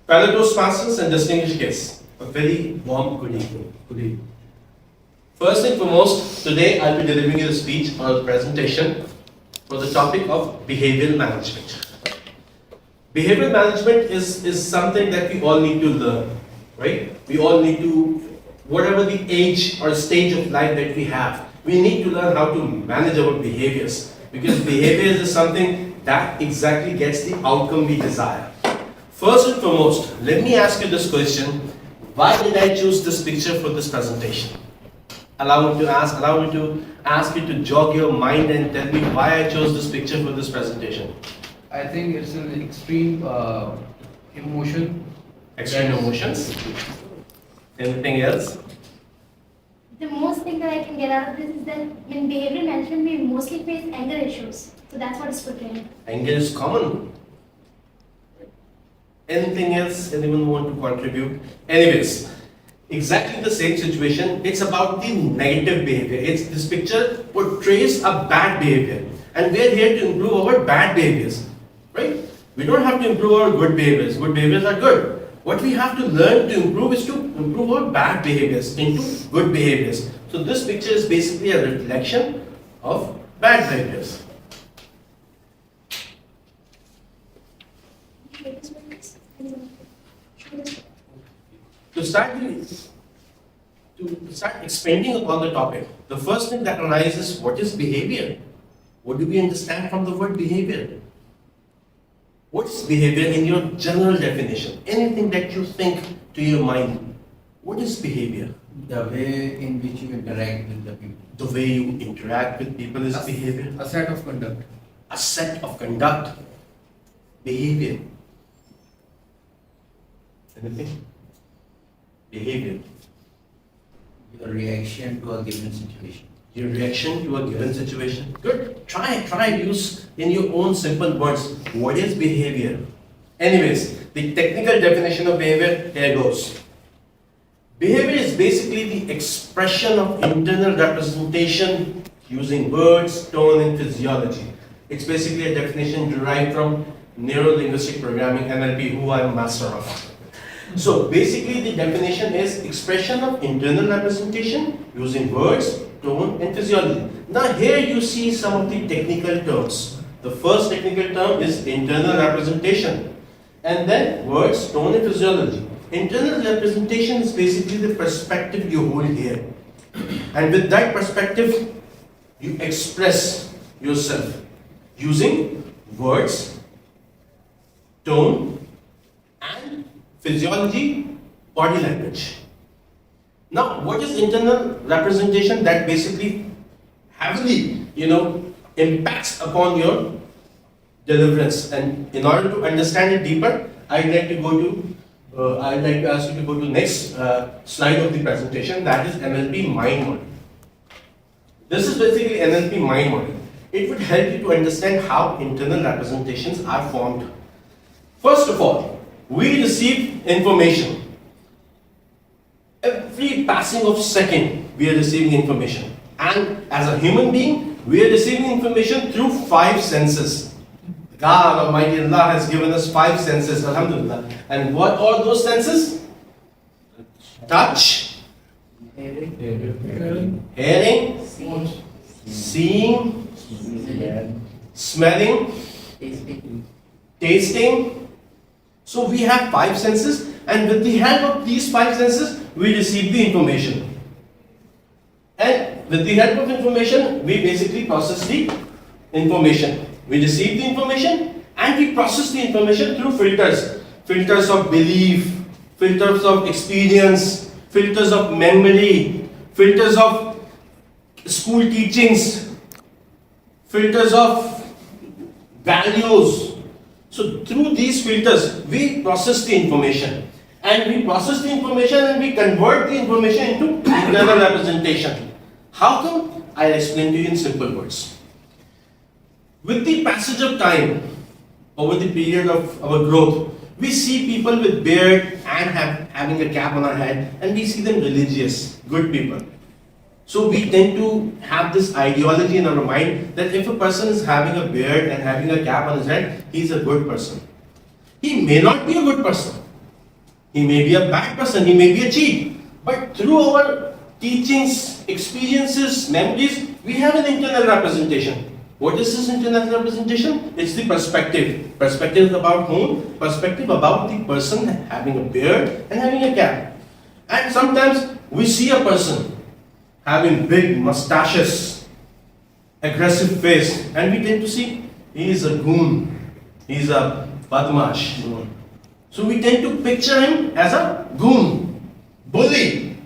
Fellow Toastmasters and distinguished guests, a very warm good evening. Good evening. First and foremost, today I'll be delivering you a speech or a presentation for the topic of behavioral management. Behavioral management is something that we all need to learn, right? We all need to, whatever the age or stage of life that we have, we need to learn how to manage our behaviors, because behaviors is something that exactly gets the outcome we desire. First and foremost, let me ask you this question. Why did I choose this picture for this presentation? Allow me to ask you to jog your mind and tell me why I chose this picture for this presentation. I think it's an extreme emotion. Extreme emotions? Anything else? The most thing that I can get out of this is that in behavioral management, we mostly face anger issues. So that's what is portraying. Anger is common. Anything else anyone want to contribute? Anyways, exactly the same situation. It's about the negative behavior. This picture portrays a bad behavior, and we are here to improve our bad behaviors, right? We don't have to improve our good behaviors. Good behaviors are good. What we have to learn to improve is to improve our bad behaviors into good behaviors. So this picture is basically a reflection of bad behaviors. To start expanding upon the topic, the first thing that arises, what is behavior? What do we understand from the word behavior? What is behavior in your general definition? Anything that you think to your mind, what is behavior? The way in which you interact with the people. The way you interact with people is behavior. A set of conduct. A set of conduct. Behavior. Anything? Behavior. Your reaction to a given situation. Your reaction to a given situation. Good. Try use in your own simple words. What is behavior? Anyways, the technical definition of behavior, here goes. Behavior is basically the expression of internal representation using words, tone, and physiology. It's basically a definition derived from neuro-linguistic programming, NLP, who I'm master of. So basically the definition is expression of internal representation using words, tone, and physiology. Now here you see some of the technical terms. The first technical term is internal representation, and then words, tone, and physiology. Internal representation is basically the perspective you hold here, and with that perspective you express yourself using words, tone, and physiology, body language. Now, what is internal representation? That basically heavily, impacts upon your deliverance. And in order to understand it deeper, I'd like to ask you to go to next slide of the presentation. That is NLP mind model. This is basically NLP mind model. It would help you to understand how internal representations are formed. First of all, we receive information. Every passing of second, we are receiving information. And as a human being, we are receiving information through 5 senses. God Almighty Allah has given us 5 senses, Alhamdulillah. And what are those senses? Touch, hearing, seeing, smelling, tasting. So we have 5 senses, and with the help of these 5 senses, we receive the information. And with the help of information, we basically process the information. We receive the information and we process the information through filters. Filters of belief, filters of experience, filters of memory, filters of school teachings, filters of values. So through these filters, we process the information. And we process the information and we convert the information into internal representation. How come? I'll explain to you in simple words. With the passage of time, over the period of our growth, we see people with beard and having a cap on our head, and we see them religious, good people. So we tend to have this ideology in our mind that if a person is having a beard and having a cap on his head, he's a good person. He may not be a good person. He may be a bad person, he may be a cheat. But through our teachings, experiences, memories, we have an internal representation. What is this internal representation? It's the perspective. Perspective about whom? Perspective about the person having a beard and having a cap. And sometimes we see a person having big mustaches, aggressive face, and we tend to see he is a goon, he is a badmash. So we tend to picture him as a goon, bully.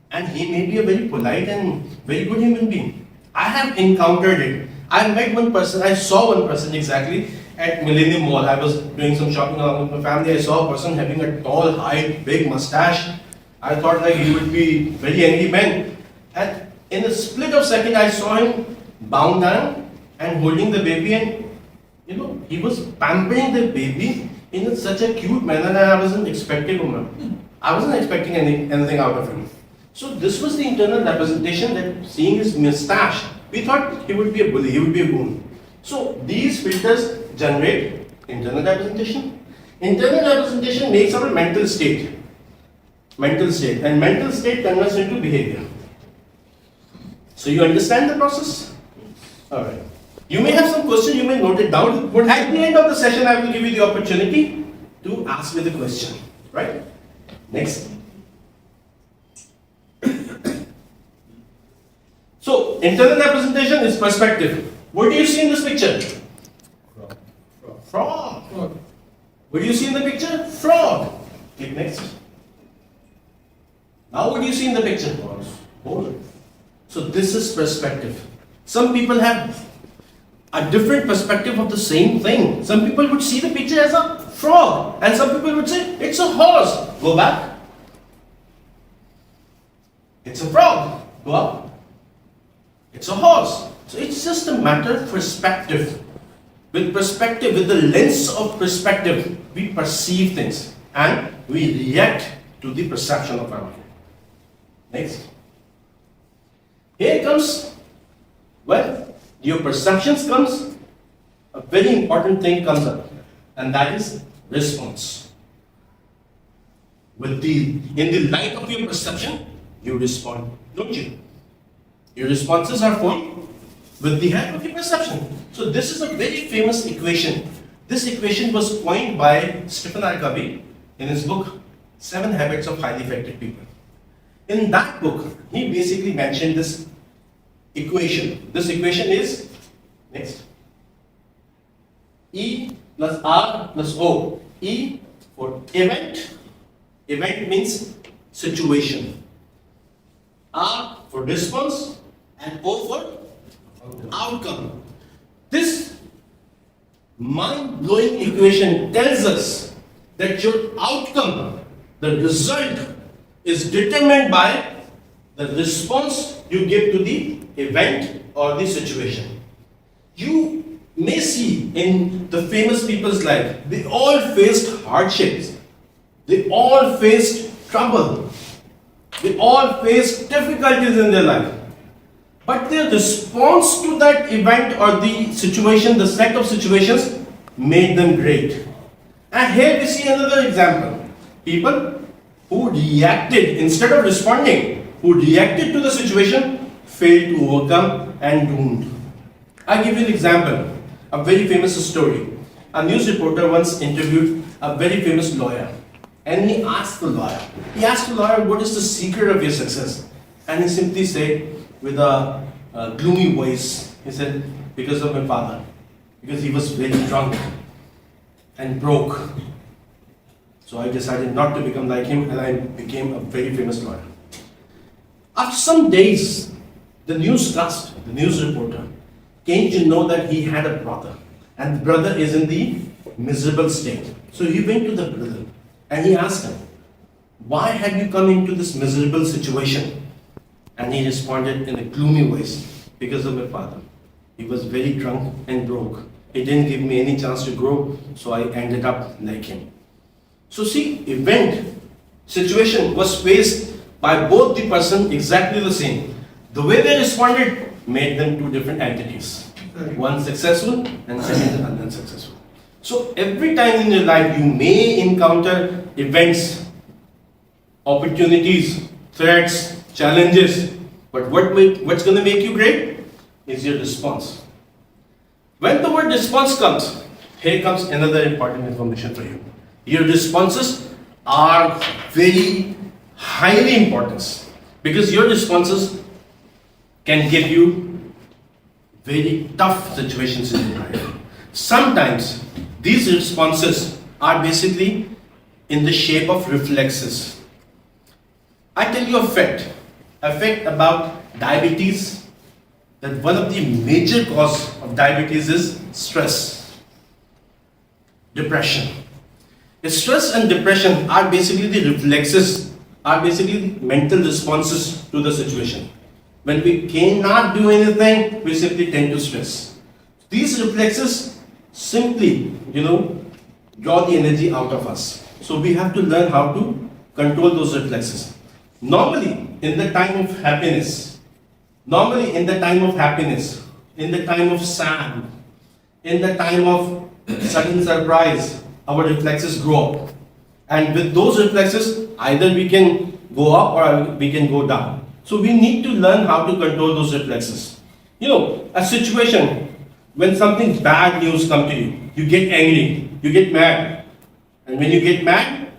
And he may be a very polite and very good human being. I have encountered it. I met one person, I saw one person exactly at Millennium Mall. I was doing some shopping along with my family. I saw a person having a tall, height, big mustache. I thought like he would be very angry man. And in a split of second, I saw him bound down and holding the baby, and he was pampering the baby in such a cute manner that I wasn't expecting anything out of him. So this was the internal representation, that seeing his mustache, we thought he would be a bully, he would be a goon. So these filters generate internal representation. Internal representation makes our mental state. And mental state converts into behavior. So you understand the process? Alright. You may have some question, you may note it down. But at the end of the session, I will give you the opportunity to ask me the question. Right? Next. So, internal representation is perspective. What do you see in this picture? Frog. What do you see in the picture? Frog. Click next. Now what do you see in the picture? Horse. So this is perspective. Some people have a different perspective of the same thing. Some people would see the picture as a frog, and some people would say it's a horse. Go back. It's a frog. Go up. It's a horse. So it's just a matter of perspective. With perspective, with the lens of perspective, we perceive things and we react to the perception of our mind. Next. Here comes, your perceptions comes, a very important thing comes up, and that is response. In the light of your perception, you respond, don't you? Your responses are formed with the help of your perception. So this is a very famous equation. This equation was coined by Stephen R. Covey in his book, 7 Habits of Highly Effective People. In that book, he basically mentioned this equation. This equation is, next, E plus R plus O. E for event. Event means situation. R for response and O for outcome. This mind-blowing equation tells us that your outcome, the result, is determined by the response you give to the event or the situation. You may see in the famous people's life, they all faced hardships, they all faced trouble, they all faced difficulties in their life. But their response to that event or the situation, the set of situations, made them great. And here we see another example. People who reacted instead of responding, who reacted to the situation, failed to overcome and doomed. I'll give you an example, a very famous story. A news reporter once interviewed a very famous lawyer, and he asked the lawyer, what is the secret of your success? And he simply said, with a gloomy voice, he said, because of my father, because he was very drunk and broke. So I decided not to become like him, and I became a very famous lawyer. After some days, the newscast, the news reporter, came to know that he had a brother, and the brother is in the miserable state. So he went to the brother and he asked him, why have you come into this miserable situation? And he responded in a gloomy voice, because of my father. He was very drunk and broke. He didn't give me any chance to grow, so I ended up like him. So see, event, situation was faced by both the person exactly the same. The way they responded made them two different entities. One successful and second unsuccessful. So every time in your life you may encounter events, opportunities, threats, challenges, but what's going to make you great is your response. When the word response comes, here comes another important information for you. Your responses are very highly important because your responses can give you very tough situations in your life. Sometimes these responses are basically in the shape of reflexes. I tell you a fact about diabetes, that one of the major cause of diabetes is stress, depression. Stress and depression are basically the reflexes, are basically the mental responses to the situation. When we cannot do anything, we simply tend to stress. These reflexes simply, draw the energy out of us. So we have to learn how to control those reflexes. Normally, in the time of happiness, in the time of sad, in the time of sudden surprise, our reflexes grow up. And with those reflexes, either we can go up or we can go down. So we need to learn how to control those reflexes. A situation, when something bad news comes to you, you get angry, you get mad. And when you get mad,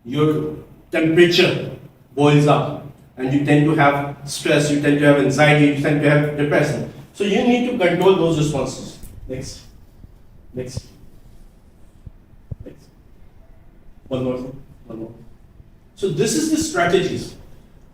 your temperature boils up. And you tend to have stress, you tend to have anxiety, you tend to have depression. So you need to control those responses. Next. One more. So this is the strategies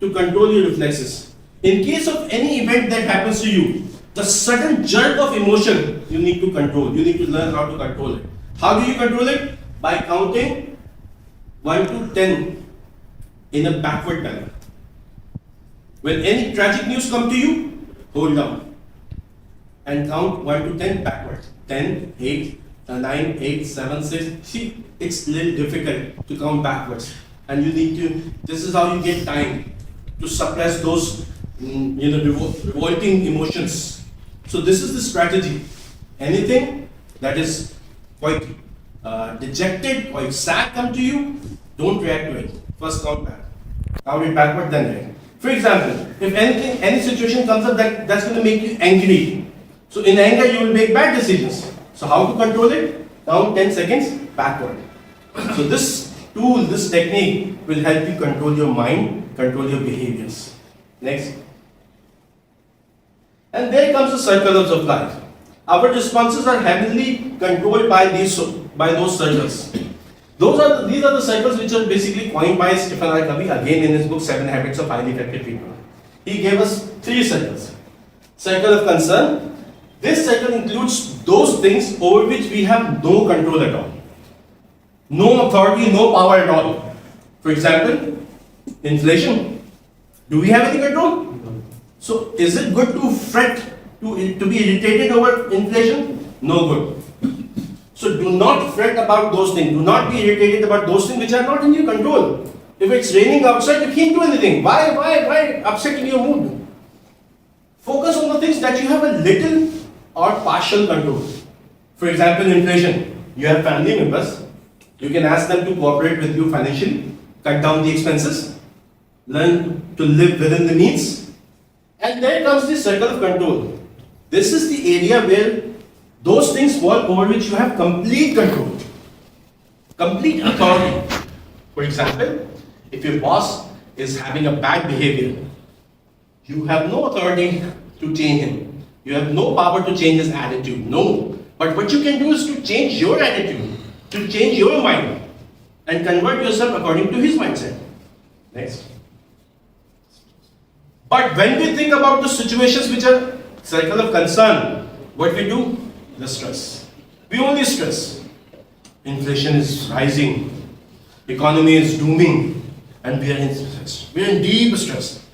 to control your reflexes. In case of any event that happens to you, the sudden jerk of emotion you need to control. You need to learn how to control it. How do you control it? By counting 1 to 10 in a backward manner. When any tragic news comes to you, hold down and count 1 to 10 backwards. 10, 8, 9, 8, 7, 6. See, it's a little difficult to count backwards. And you need to, this is how you get time to suppress those revolting emotions. So this is the strategy. Anything that is quite dejected, quite sad come to you, don't react to it. First count back. Count it backward, then react. For example, if any situation comes up that's going to make you angry, so in anger you will make bad decisions. So how to control it? Count 10 seconds backward. So this tool, this technique will help you control your mind, control your behaviors. Next. And there comes the circles of life. Our responses are heavily controlled by those circles. These are the circles which are basically coined by Stephen R. Covey again in his book 7 Habits of Highly Effective People. He gave us 3 circles. Circle of concern. This circle includes those things over which we have no control at all. No authority, no power at all. For example, inflation. Do we have any control? So is it good to fret, to be irritated over inflation? No good. So do not fret about those things. Do not be irritated about those things which are not in your control. If it's raining outside, you can't do anything. Why upset in your mood? Focus on the things that you have a little or partial control. For example, inflation. You have family members. You can ask them to cooperate with you financially, cut down the expenses, learn to live within the means. And there comes the circle of control. This is the area where those things fall over which you have complete control, complete authority. For example, if your boss is having a bad behavior, you have no authority to change him. You have no power to change his attitude. No. But what you can do is to change your attitude, to change your mind, and convert yourself according to his mindset. Next. But when we think about the situations which are circle of concern, what we do? The stress. We only stress. Inflation is rising, economy is dooming, and we are in stress. We are in deep stress.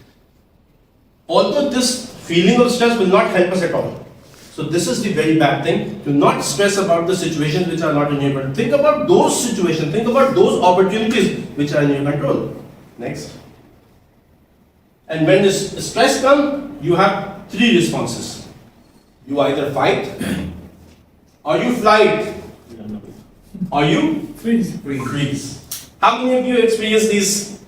Although this feeling of stress will not help us at all. So this is the very bad thing, to not stress about the situations which are not in your control. Think about those situations, think about those opportunities which are in your control. Next. And when this stress comes, you have 3 responses. You either fight or you flight. Are you? Freeze. Freeze. How many of you experience these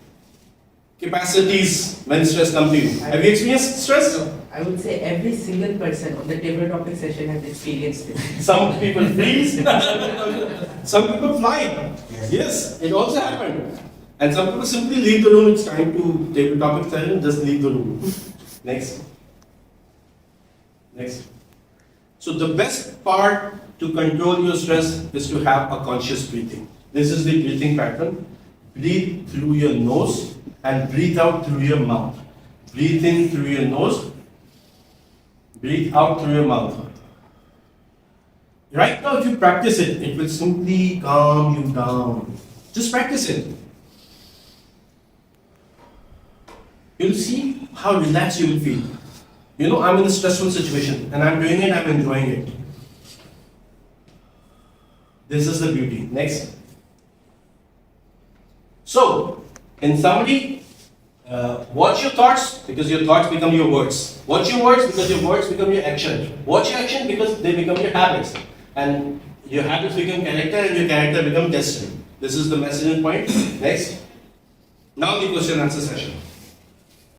capacities when stress comes to you? Have you experienced stress? I would say every single person on the table topic session has experienced it. Some people freeze, some people fly. Yes, it also happened. And some people simply leave the room. It's time to table topic session, just leave the room. Next. Next. So the best part to control your stress is to have a conscious breathing. This is the breathing pattern. Breathe through your nose and breathe out through your mouth. Breathe in through your nose, breathe out through your mouth. Right now, if you practice it, it will simply calm you down. Just practice it. You'll see how relaxed you will feel. You know, I'm in a stressful situation and I'm doing it, I'm enjoying it. This is the beauty. Next. So, in summary, watch your thoughts because your thoughts become your words. Watch your words because your words become your action. Watch your action because they become your habits. And your habits become character and your character become destiny. This is the message and point. Next. Now the question answer session.